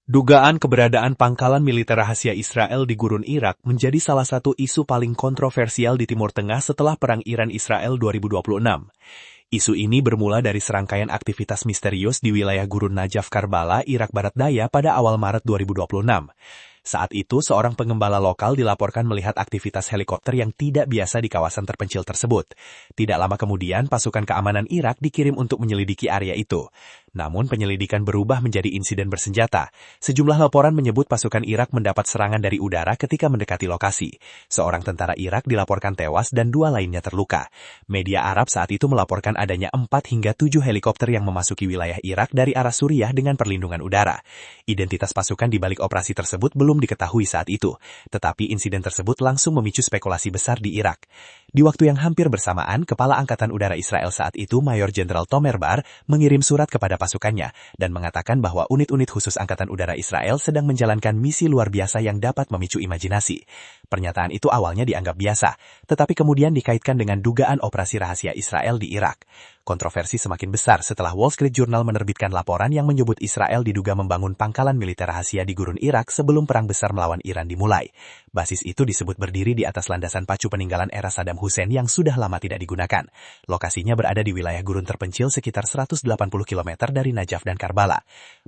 Dugaan keberadaan pangkalan militer rahasia Israel di gurun Irak menjadi salah satu isu paling kontroversial di Timur Tengah setelah Perang Iran-Israel 2026. Isu ini bermula dari serangkaian aktivitas misterius di wilayah gurun Najaf Karbala, Irak Barat Daya pada awal Maret 2026. Saat itu, seorang pengembala lokal dilaporkan melihat aktivitas helikopter yang tidak biasa di kawasan terpencil tersebut. Tidak lama kemudian, pasukan keamanan Irak dikirim untuk menyelidiki area itu. Namun, penyelidikan berubah menjadi insiden bersenjata. Sejumlah laporan menyebut pasukan Irak mendapat serangan dari udara ketika mendekati lokasi. Seorang tentara Irak dilaporkan tewas dan 2 lainnya terluka. Media Arab saat itu melaporkan adanya 4 hingga 7 helikopter yang memasuki wilayah Irak dari arah Suriah dengan perlindungan udara. Identitas pasukan di balik operasi tersebut belum diketahui saat itu, tetapi insiden tersebut langsung memicu spekulasi besar di Irak. Di waktu yang hampir bersamaan, Kepala Angkatan Udara Israel saat itu, Mayor Jenderal Tomer Bar, mengirim surat kepada pasukannya dan mengatakan bahwa unit-unit khusus Angkatan Udara Israel sedang menjalankan misi luar biasa yang dapat memicu imajinasi. Pernyataan itu awalnya dianggap biasa, tetapi kemudian dikaitkan dengan dugaan operasi rahasia Israel di Irak. Kontroversi semakin besar setelah Wall Street Journal menerbitkan laporan yang menyebut Israel diduga membangun pangkalan militer rahasia di gurun Irak sebelum perang besar melawan Iran dimulai. Basis itu disebut berdiri di atas landasan pacu peninggalan era Saddam Hussein yang sudah lama tidak digunakan. Lokasinya berada di wilayah gurun terpencil sekitar 180 km dari Najaf dan Karbala.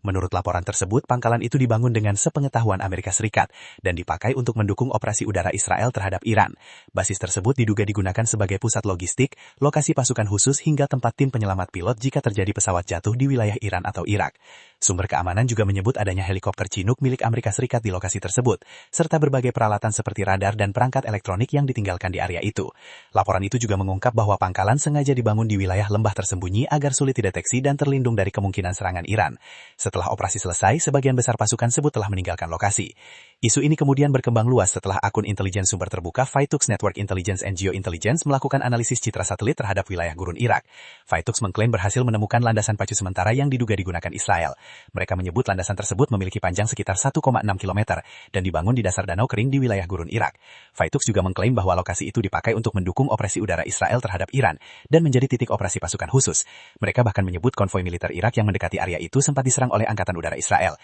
Menurut laporan tersebut, pangkalan itu dibangun dengan sepengetahuan Amerika Serikat dan dipakai untuk mendukung operasi udara Israel terhadap Iran. Basis tersebut diduga digunakan sebagai pusat logistik, lokasi pasukan khusus hingga tempat tim penyelamat pilot jika terjadi pesawat jatuh di wilayah Iran atau Irak. Sumber keamanan juga menyebut adanya helikopter Chinook milik Amerika Serikat di lokasi tersebut, serta berbagai peralatan seperti radar dan perangkat elektronik yang ditinggalkan di area itu. Laporan itu juga mengungkap bahwa pangkalan sengaja dibangun di wilayah lembah tersembunyi agar sulit dideteksi dan terlindung dari kemungkinan serangan Iran. Setelah operasi selesai, sebagian besar pasukan sebut telah meninggalkan lokasi. Isu ini kemudian berkembang luas setelah akun intelijen sumber terbuka Vaitux Network Intelligence and Geointelligence melakukan analisis citra satelit terhadap wilayah gurun Irak. Vaitux mengklaim berhasil menemukan landasan pacu sementara yang diduga digunakan Israel. Mereka menyebut landasan tersebut memiliki panjang sekitar 1,6 km dan dibangun di dasar danau kering di wilayah gurun Irak. Vaitux juga mengklaim bahwa lokasi itu dipakai untuk mendukung operasi udara Israel terhadap Iran dan menjadi titik operasi pasukan khusus. Mereka bahkan menyebut konvoi militer Irak yang mendekati area itu sempat diserang oleh Angkatan Udara Israel.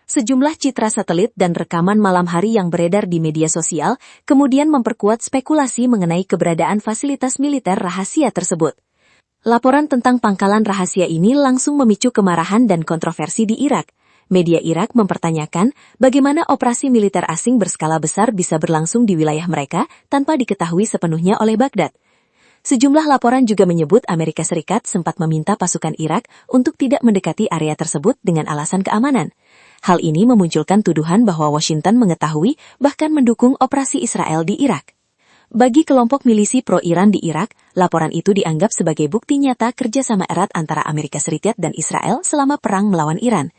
Sejumlah citra satelit dan rekaman malam hari yang beredar di media sosial kemudian memperkuat spekulasi mengenai keberadaan fasilitas militer rahasia tersebut. Laporan tentang pangkalan rahasia ini langsung memicu kemarahan dan kontroversi di Irak. Media Irak mempertanyakan bagaimana operasi militer asing berskala besar bisa berlangsung di wilayah mereka tanpa diketahui sepenuhnya oleh Baghdad. Sejumlah laporan juga menyebut Amerika Serikat sempat meminta pasukan Irak untuk tidak mendekati area tersebut dengan alasan keamanan. Hal ini memunculkan tuduhan bahwa Washington mengetahui bahkan mendukung operasi Israel di Irak. Bagi kelompok milisi pro-Iran di Irak, laporan itu dianggap sebagai bukti nyata kerjasama erat antara Amerika Serikat dan Israel selama perang melawan Iran.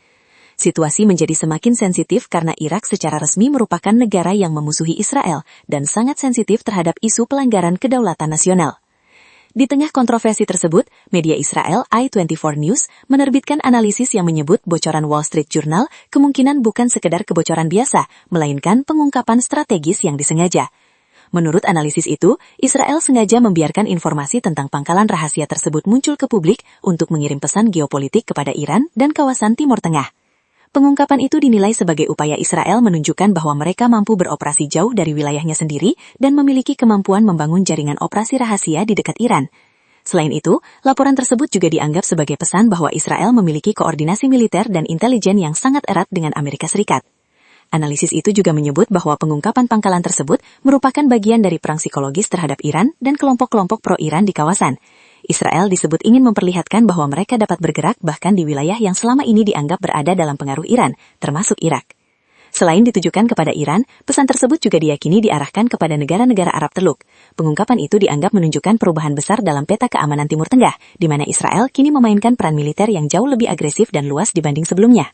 Situasi menjadi semakin sensitif karena Irak secara resmi merupakan negara yang memusuhi Israel dan sangat sensitif terhadap isu pelanggaran kedaulatan nasional. Di tengah kontroversi tersebut, media Israel I24 News menerbitkan analisis yang menyebut bocoran Wall Street Journal kemungkinan bukan sekedar kebocoran biasa, melainkan pengungkapan strategis yang disengaja. Menurut analisis itu, Israel sengaja membiarkan informasi tentang pangkalan rahasia tersebut muncul ke publik untuk mengirim pesan geopolitik kepada Iran dan kawasan Timur Tengah. Pengungkapan itu dinilai sebagai upaya Israel menunjukkan bahwa mereka mampu beroperasi jauh dari wilayahnya sendiri dan memiliki kemampuan membangun jaringan operasi rahasia di dekat Iran. Selain itu, laporan tersebut juga dianggap sebagai pesan bahwa Israel memiliki koordinasi militer dan intelijen yang sangat erat dengan Amerika Serikat. Analisis itu juga menyebut bahwa pengungkapan pangkalan tersebut merupakan bagian dari perang psikologis terhadap Iran dan kelompok-kelompok pro-Iran di kawasan. Israel disebut ingin memperlihatkan bahwa mereka dapat bergerak bahkan di wilayah yang selama ini dianggap berada dalam pengaruh Iran, termasuk Irak. Selain ditujukan kepada Iran, pesan tersebut juga diyakini diarahkan kepada negara-negara Arab Teluk. Pengungkapan itu dianggap menunjukkan perubahan besar dalam peta keamanan Timur Tengah, di mana Israel kini memainkan peran militer yang jauh lebih agresif dan luas dibanding sebelumnya.